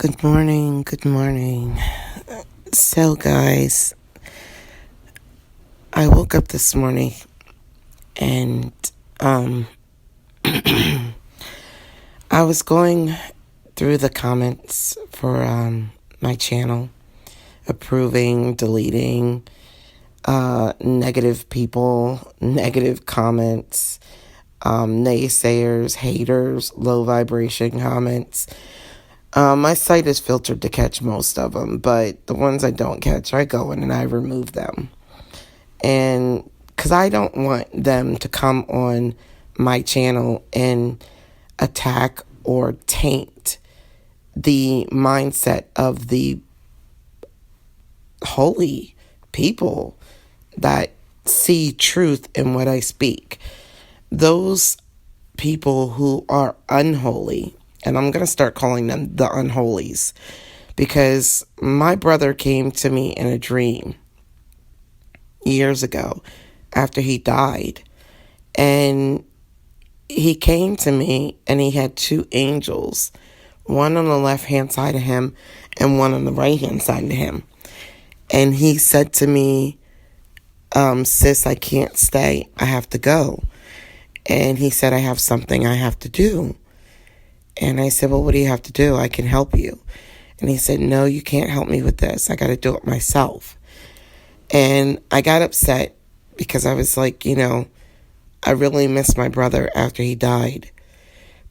Good morning, good morning. So guys, I woke up this morning and I was going through the comments for my channel, approving, deleting negative people, negative comments, naysayers, haters, low vibration comments. My site is filtered to catch most of them, but the ones I don't catch, I go in and I remove them. And because I don't want them to come on my channel and attack or taint the mindset of the holy people that see truth in what I speak. Those people who are unholy, and I'm going to start calling them the unholies, because my brother came to me in a dream years ago after he died. And he came to me and he had two angels, one on the left-hand side of him and one on the right-hand side of him. And he said to me, sis, I can't stay. I have to go. And he said, I have something I have to do. And I said, well, what do you have to do? I can help you. And he said, no, you can't help me with this. I got to do it myself. And I got upset because I was like, I really missed my brother after he died.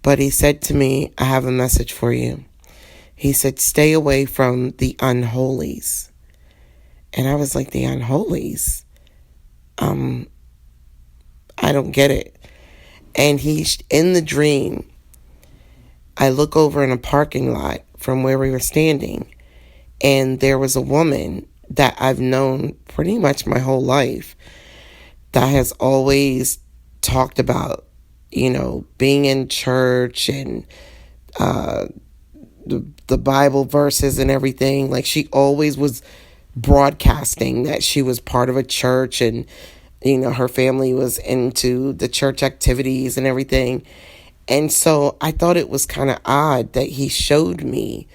But he said to me, I have a message for you. He said, stay away from the unholies. And I was like, the unholies? I don't get it. And he's in the dream. I look over in a parking lot from where we were standing, and there was a woman that I've known pretty much my whole life that has always talked about, being in church and the Bible verses and everything. Like, she always was broadcasting that she was part of a church and, her family was into the church activities and everything. And so I thought it was kind of odd that he showed me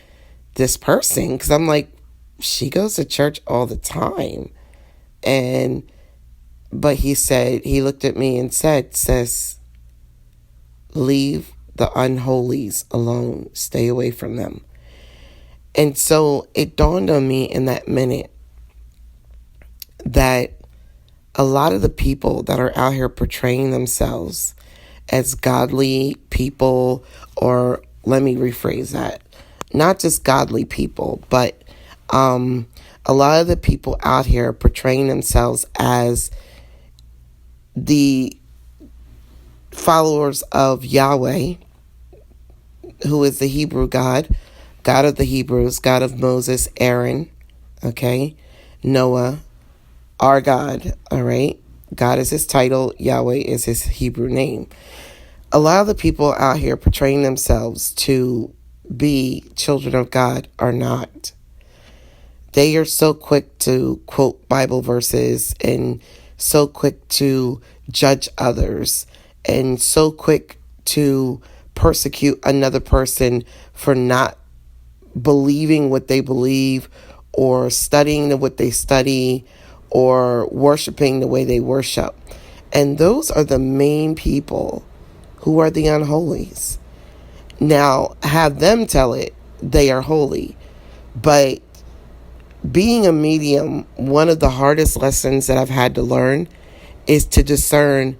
this person, because I'm like, she goes to church all the time. But he looked at me and said, sis, leave the unholies alone. Stay away from them. And so it dawned on me in that minute that a lot of the people that are out here portraying themselves as godly people, or let me rephrase that, not just godly people, but a lot of the people out here portraying themselves as the followers of Yahweh, who is the Hebrew God, God of the Hebrews, God of Moses, Aaron, okay, Noah, our God, all right? God is his title, Yahweh is his Hebrew name. A lot of the people out here portraying themselves to be children of God are not. They are so quick to quote Bible verses and so quick to judge others and so quick to persecute another person for not believing what they believe or studying what they study or worshiping the way they worship. And those are the main people who are the unholies. Now, have them tell it they are holy. But being a medium, one of the hardest lessons that I've had to learn is to discern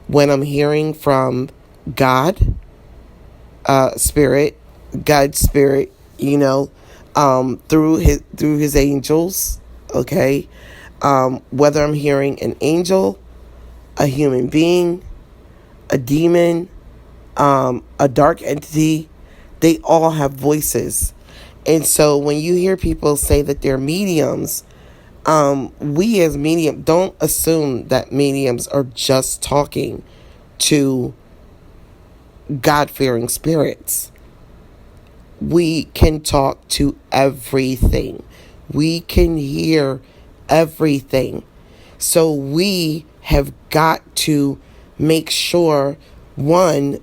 when I'm hearing from God, spirit, God's spirit, through his angels, okay? Whether I'm hearing an angel, a human being, a demon, a dark entity, they all have voices. And so when you hear people say that they're mediums, we as medium don't assume that mediums are just talking to God-fearing spirits. We can talk to everything. We can hear everything. So we have got to make sure, one,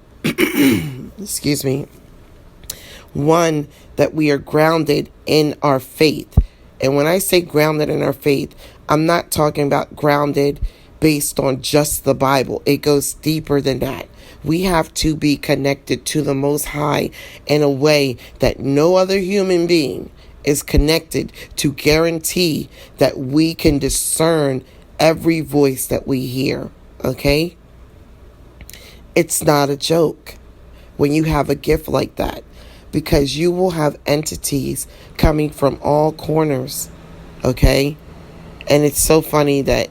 One, that we are grounded in our faith. And when I say grounded in our faith, I'm not talking about grounded based on just the Bible. It goes deeper than that. We have to be connected to the Most High in a way that no other human being is connected, to guarantee that we can discern every voice that we hear. Okay? It's not a joke when you have a gift like that, because you will have entities coming from all corners. Okay? And it's so funny that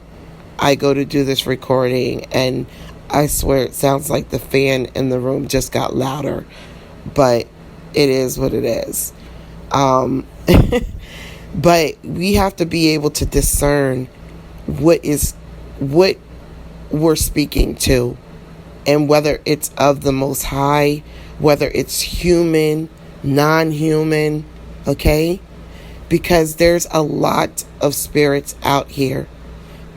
I go to do this recording and I swear it sounds like the fan in the room just got louder, but it is what it is. But we have to be able to discern what we're speaking to, and whether it's of the Most High, whether it's human, non-human, okay? Because there's a lot of spirits out here,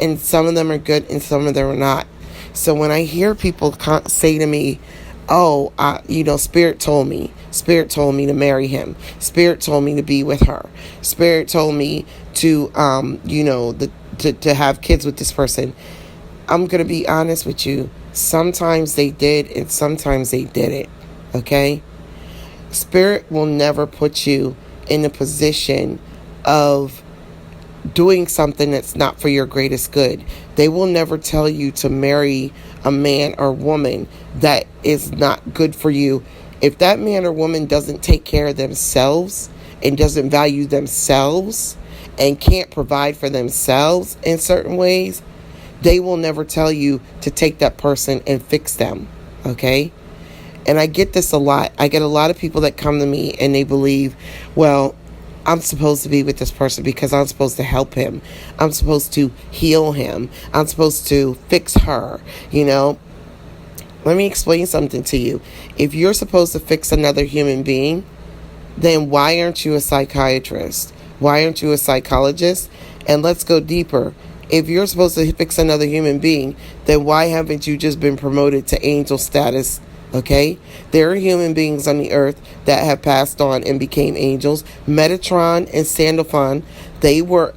and some of them are good and some of them are not. So when I hear people say to me, oh, Spirit told me to marry him. Spirit told me to be with her. Spirit told me to, to have kids with this person. I'm going to be honest with you. Sometimes they did and sometimes they didn't. Okay? Spirit will never put you in a position of doing something that's not for your greatest good. They will never tell you to marry a man or woman that is not good for you. If that man or woman doesn't take care of themselves and doesn't value themselves and can't provide for themselves in certain ways, they will never tell you to take that person and fix them. Okay? And I get this a lot. I get a lot of people that come to me and they believe, well, I'm supposed to be with this person because I'm supposed to help him. I'm supposed to heal him. I'm supposed to fix her. Let me explain something to you. If you're supposed to fix another human being, then why aren't you a psychiatrist? Why aren't you a psychologist? And let's go deeper. If you're supposed to fix another human being, then why haven't you just been promoted to angel status? Okay? There are human beings on the earth that have passed on and became angels. Metatron and Sandalphon, they were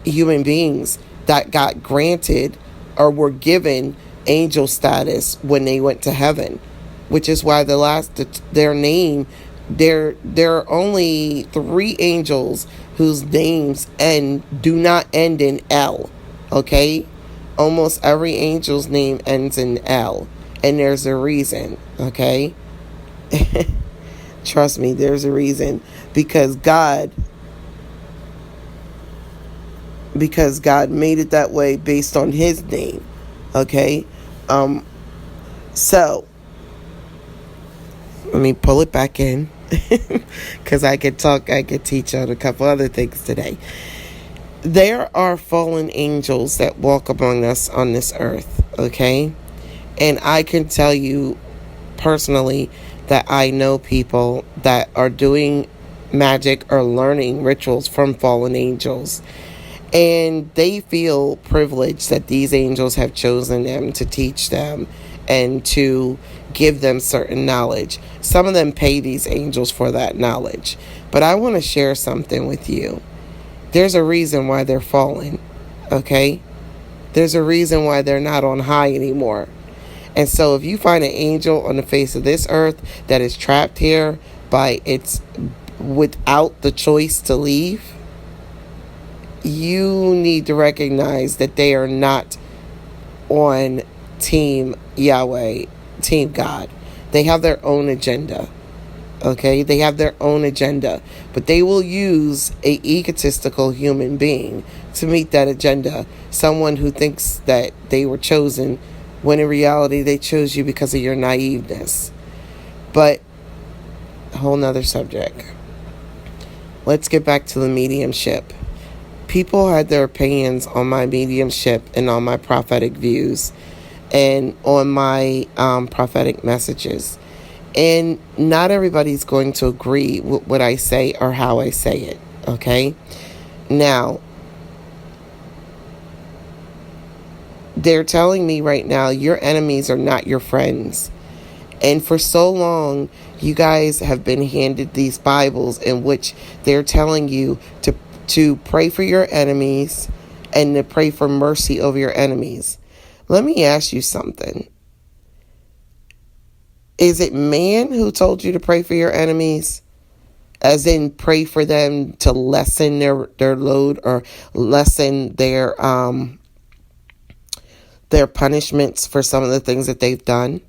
human beings that got granted or were given angel status when they went to heaven, which is why there are only 3 angels whose names do not end in L. Okay? Almost every angel's name ends in L. And there's a reason, okay? Trust me, there's a reason. Because God made it that way based on his name, okay? So, let me pull it back in. Because I could teach on a couple other things today. There are fallen angels that walk among us on this earth, okay? And I can tell you personally that I know people that are doing magic or learning rituals from fallen angels. And they feel privileged that these angels have chosen them to teach them and to give them certain knowledge. Some of them pay these angels for that knowledge. But I want to share something with you. There's a reason why they're fallen, okay? There's a reason why they're not on high anymore. And so if you find an angel on the face of this earth that is trapped here without the choice to leave, you need to recognize that they are not on Team Yahweh, Team God. They have their own agenda. Okay? They have their own agenda. But they will use an egotistical human being to meet that agenda. Someone who thinks that they were chosen when in reality they chose you because of your naiveness. But a whole nother subject. Let's get back to the mediumship. People had their opinions on my mediumship and on my prophetic views and on my prophetic messages. And not everybody's going to agree with what I say or how I say it. Okay? Now, they're telling me right now, your enemies are not your friends. And for so long, you guys have been handed these Bibles in which they're telling you to pray for your enemies and to pray for mercy over your enemies. Let me ask you something. Is it man who told you to pray for your enemies? As in pray for them to lessen their load or lessen their punishments for some of the things that they've done?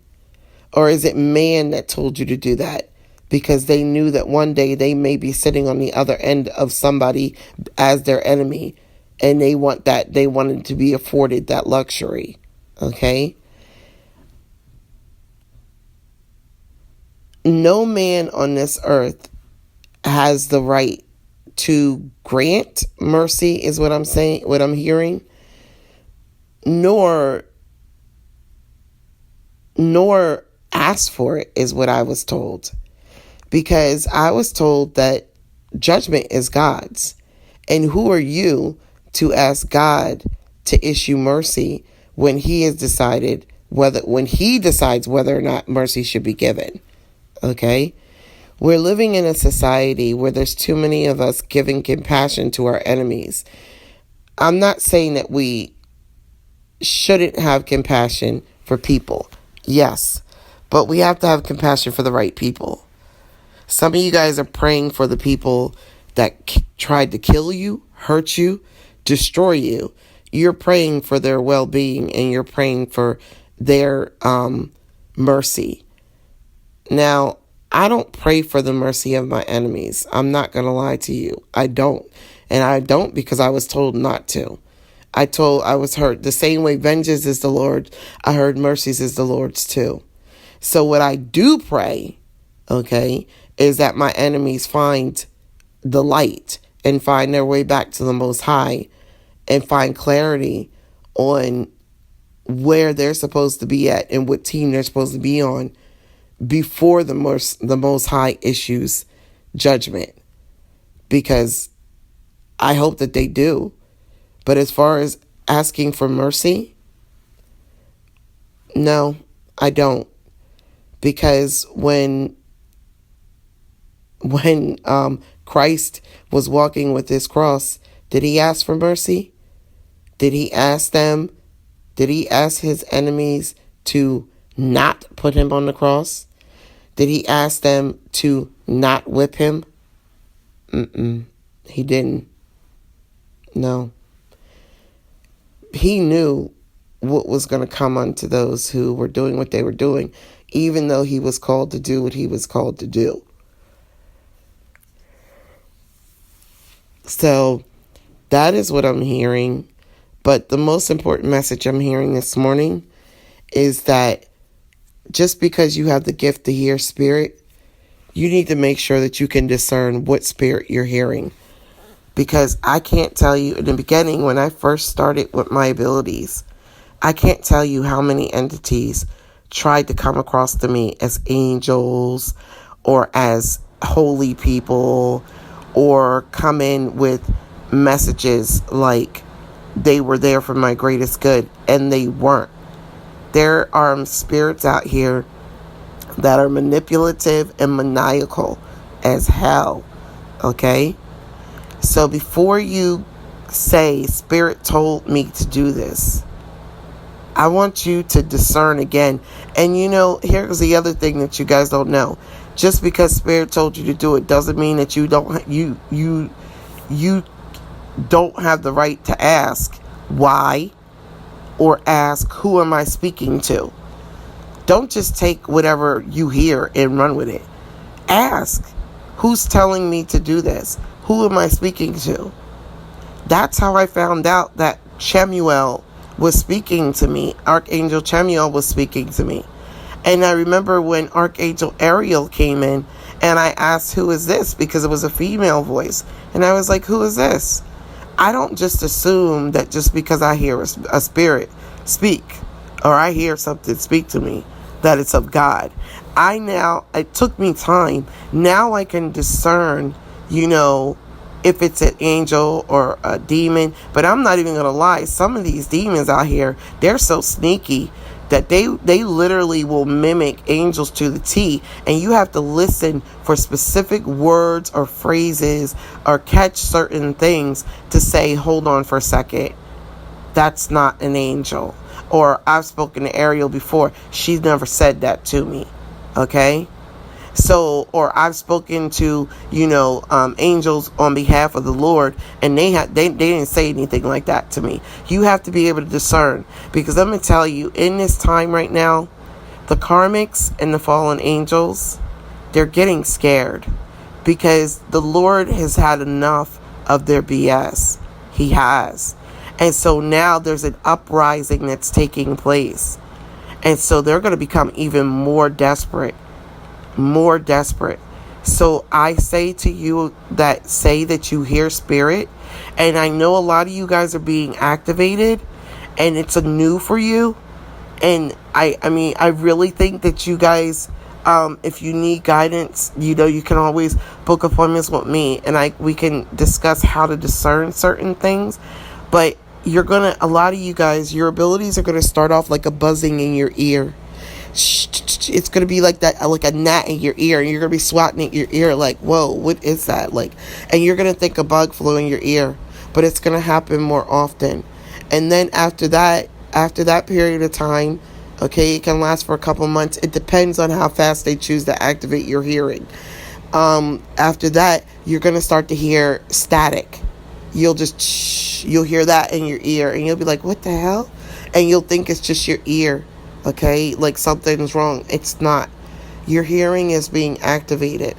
Or is it man that told you to do that because they knew that one day they may be sitting on the other end of somebody as their enemy, and they wanted to be afforded that luxury? Okay? No man on this earth has the right to grant mercy, is what I'm saying, what I'm hearing, nor ask for it, is what I was told. Because I was told that judgment is God's. And who are you to ask God to issue mercy when he decides whether or not mercy should be given? Okay? We're living in a society where there's too many of us giving compassion to our enemies. I'm not saying that we shouldn't have compassion for people. Yes, but we have to have compassion for the right people. Some of you guys are praying for the people that tried to kill you, hurt you, destroy you. You're praying for their well-being, and you're praying for their mercy. Now, I don't pray for the mercy of my enemies. I'm not going to lie to you. I don't. And I don't because I was told not to. I was heard the same way vengeance is the Lord. I heard mercies is the Lord's too. So what I do pray, okay, is that my enemies find the light and find their way back to the Most High and find clarity on where they're supposed to be at and what team they're supposed to be on before the Most High issues judgment. Because I hope that they do. But as far as asking for mercy, no, I don't. Because when Christ was walking with his cross, did he ask for mercy? Did he ask his enemies to not put him on the cross? Did he ask them to not whip him? He didn't. No. He knew what was going to come unto those who were doing what they were doing, even though he was called to do what he was called to do. So that is what I'm hearing. But the most important message I'm hearing this morning is that just because you have the gift to hear spirit, you need to make sure that you can discern what spirit you're hearing. Because I can't tell you, in the beginning, when I first started with my abilities, I can't tell you how many entities tried to come across to me as angels or as holy people, or come in with messages like they were there for my greatest good, and they weren't. There are spirits out here that are manipulative and maniacal as hell, okay? So before you say, Spirit told me to do this, I want you to discern again. And here's the other thing that you guys don't know. Just because Spirit told you to do it doesn't mean that you don't have the right to ask why, or ask who am I speaking to. Don't just take whatever you hear and run with it. Ask, who's telling me to do this? Who am I speaking to? That's how I found out that Chemuel was speaking to me. Archangel Chemuel was speaking to me. And I remember when Archangel Ariel came in, and I asked, who is this? Because it was a female voice. And I was like, who is this? I don't just assume that just because I hear a spirit speak, or I hear something speak to me, that it's of God. It took me time. Now I can discern, if it's an angel or a demon. But I'm not even going to lie. Some of these demons out here, they're so sneaky. that they literally will mimic angels to the T, and you have to listen for specific words or phrases or catch certain things to say, hold on for a second, that's not an angel. Or I've spoken to Ariel before, she's never said that to me. Okay? So, or I've spoken to, angels on behalf of the Lord, and they didn't say anything like that to me. You have to be able to discern, because I'm going to tell you, in this time right now, the karmics and the fallen angels, they're getting scared, because the Lord has had enough of their BS. He has. And so now there's an uprising that's taking place. And so they're going to become even more desperate. More desperate. So I say to you that say that you hear spirit, and I know a lot of you guys are being activated, and it's a new for you. And I really think that you guys, if you need guidance, you can always book appointments with me, and we can discuss how to discern certain things. But a lot of you guys, your abilities are gonna start off like a buzzing in your ear. It's going to be like that, like a gnat in your ear, and you're going to be swatting at your ear like, whoa, what is that? And you're going to think a bug flew in your ear, but it's going to happen more often. And then after that period of time, okay, it can last for a couple months. It depends on how fast they choose to activate your hearing. After that, you're going to start to hear static. You'll hear that in your ear, and you'll be like, what the hell? And you'll think it's just your ear. Okay, like something's wrong. It's not. Your hearing is being activated.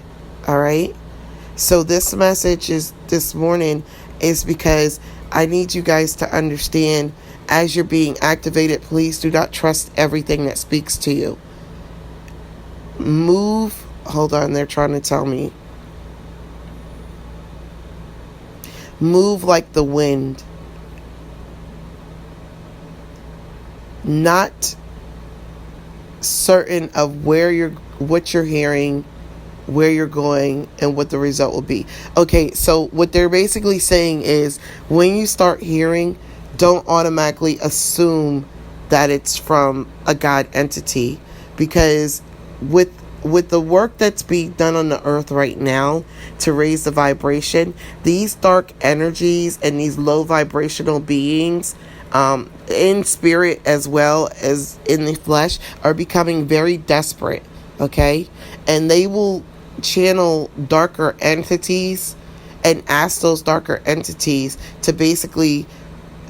All right. So this message this morning is because I need you guys to understand, as you're being activated, please do not trust everything that speaks to you. Move. Hold on, they're trying to tell me. Move like the wind. Not certain of what you're hearing, where you're going, and what the result will be. Okay, so what they're basically saying is, when you start hearing, don't automatically assume that it's from a God entity, because with the work that's being done on the earth right now to raise the vibration, these dark energies and these low vibrational beings, in spirit as well as in the flesh, are becoming very desperate. Okay, and they will channel darker entities and ask those darker entities to basically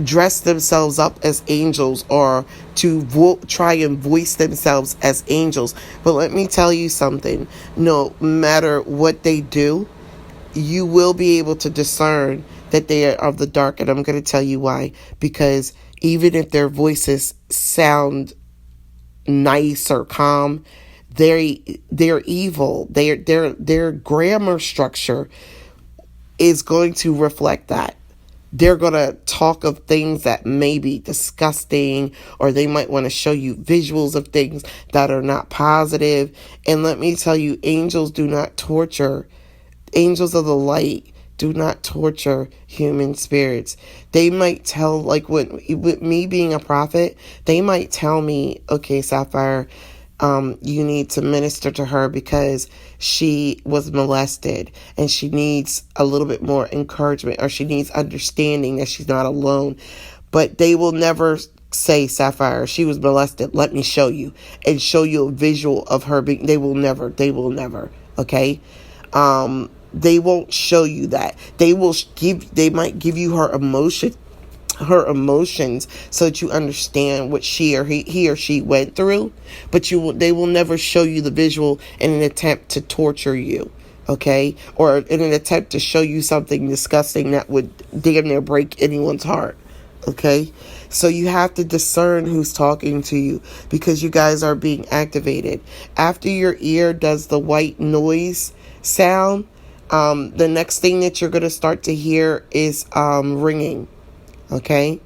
dress themselves up as angels, or to try and voice themselves as angels. But let me tell you something, no matter what they do, you will be able to discern that they are of the dark. And I'm going to tell you why. Because even if their voices sound nice or calm, they're evil. Their grammar structure is going to reflect that. They're going to talk of things that may be disgusting, or they might want to show you visuals of things that are not positive. And let me tell you, angels do not torture. Angels of the light do not torture human spirits. They might tell, like with me being a prophet, they might tell me, okay, Sapphire, you need to minister to her because she was molested and she needs a little bit more encouragement, or she needs understanding that she's not alone. But they will never say, Sapphire, she was molested, let me show you, and show you a visual of her being. They will never, okay? They won't show you that. They might give you her emotions so that you understand what he or she went through, but they will never show you the visual in an attempt to torture you, okay? Or in an attempt to show you something disgusting that would damn near break anyone's heart, okay? So you have to discern who's talking to you, because you guys are being activated. After your ear does the white noise sound, the next thing that you're going to start to hear is ringing. Okay,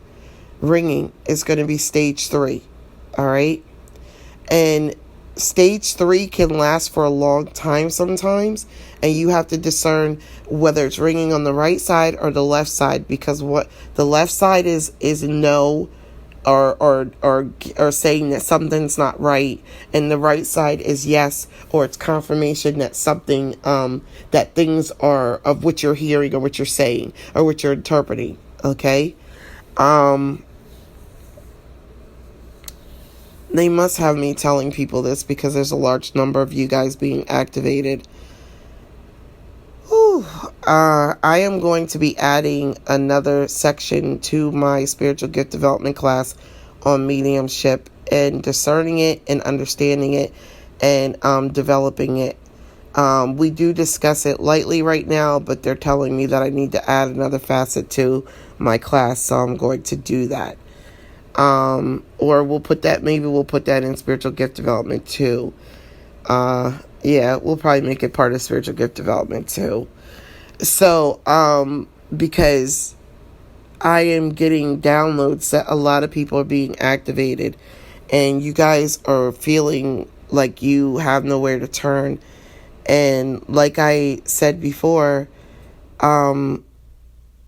ringing is going to be stage 3. All right, and stage 3 can last for a long time sometimes, and you have to discern whether it's ringing on the right side or the left side, because what the left side is no, or saying that something's not right, and the right side is yes, or it's confirmation that something that things are of what you're hearing or what you're saying or what you're interpreting. Okay. They must have me telling people this because there's a large number of you guys being activated. Whew. I am going to be adding another section to my spiritual gift development class on mediumship and discerning it and understanding it and developing it. We do discuss it lightly right now, but they're telling me that I need to add another facet to my class, so I'm going to do that. Or we'll put that in spiritual gift development too. Yeah, we'll probably make it part of spiritual gift development too. So, because I am getting downloads that a lot of people are being activated, and you guys are feeling like you have nowhere to turn. And like I said before,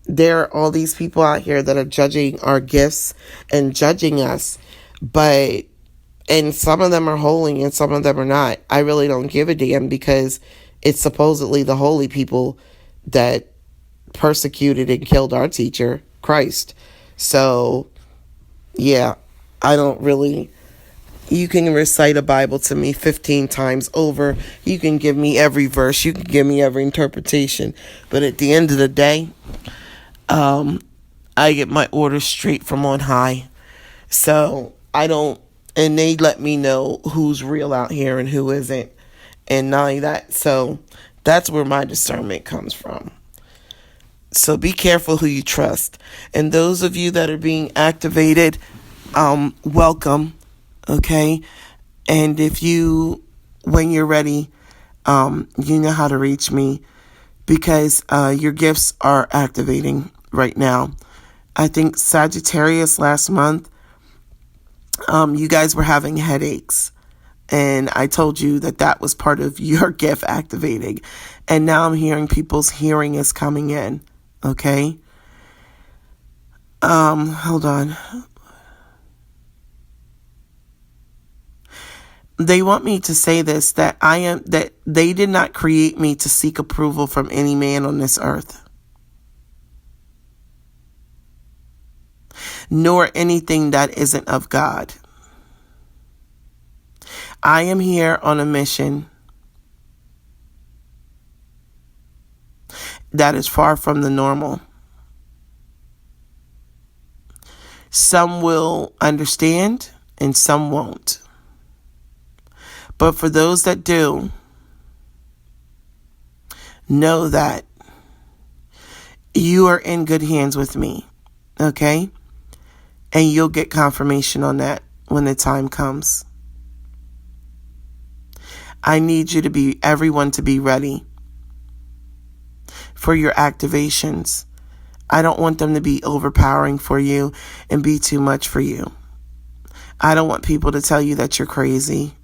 there are all these people out here that are judging our gifts and judging us, and some of them are holy and some of them are not. I really don't give a damn because it's supposedly the holy people that persecuted and killed our teacher, Christ. So, yeah, I don't really... You can recite a Bible to me 15 times over. You can give me every verse. You can give me every interpretation. But at the end of the day, I get my orders straight from on high. So I don't, and they let me know who's real out here and who isn't. And not only that, so that's where my discernment comes from. So be careful who you trust. And those of you that are being activated, welcome. Okay. And when you're ready, you know how to reach me because, your gifts are activating right now. I think Sagittarius last month, you guys were having headaches, and I told you that was part of your gift activating. And now I'm hearing people's hearing is coming in. Okay. Hold on. They want me to say this, that they did not create me to seek approval from any man on this earth, nor anything that isn't of God. I am here on a mission that is far from the normal. Some will understand and some won't. But for those that do, know that you are in good hands with me, okay? And you'll get confirmation on that when the time comes. I need everyone to be ready for your activations. I don't want them to be overpowering for you and be too much for you. I don't want people to tell you that you're crazy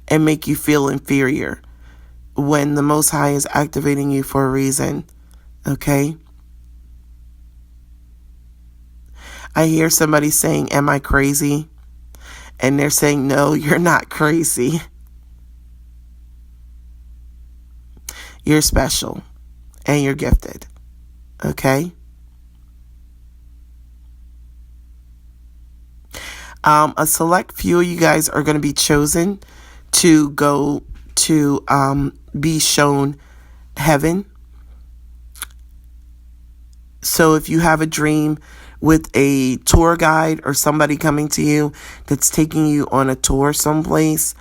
and make you feel inferior when the Most High is activating you for a reason, okay? I hear somebody saying, am I crazy? And they're saying, no, you're not crazy. You're special and you're gifted, okay? A select few of you guys are going to be chosen to go to be shown heaven. So if you have a dream with a tour guide or somebody coming to you that's taking you on a tour someplace,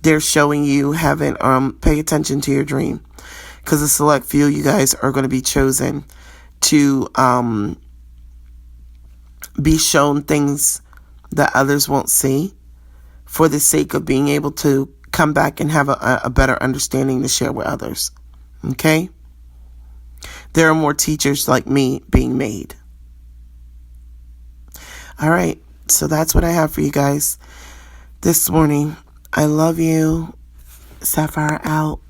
they're showing you heaven. Pay attention to your dream, because a select few of you guys are going to be chosen to be shown things that others won't see, for the sake of being able to come back and have a better understanding to share with others. Okay? There are more teachers like me being made. All right. So that's what I have for you guys this morning. I love you. Sapphire out.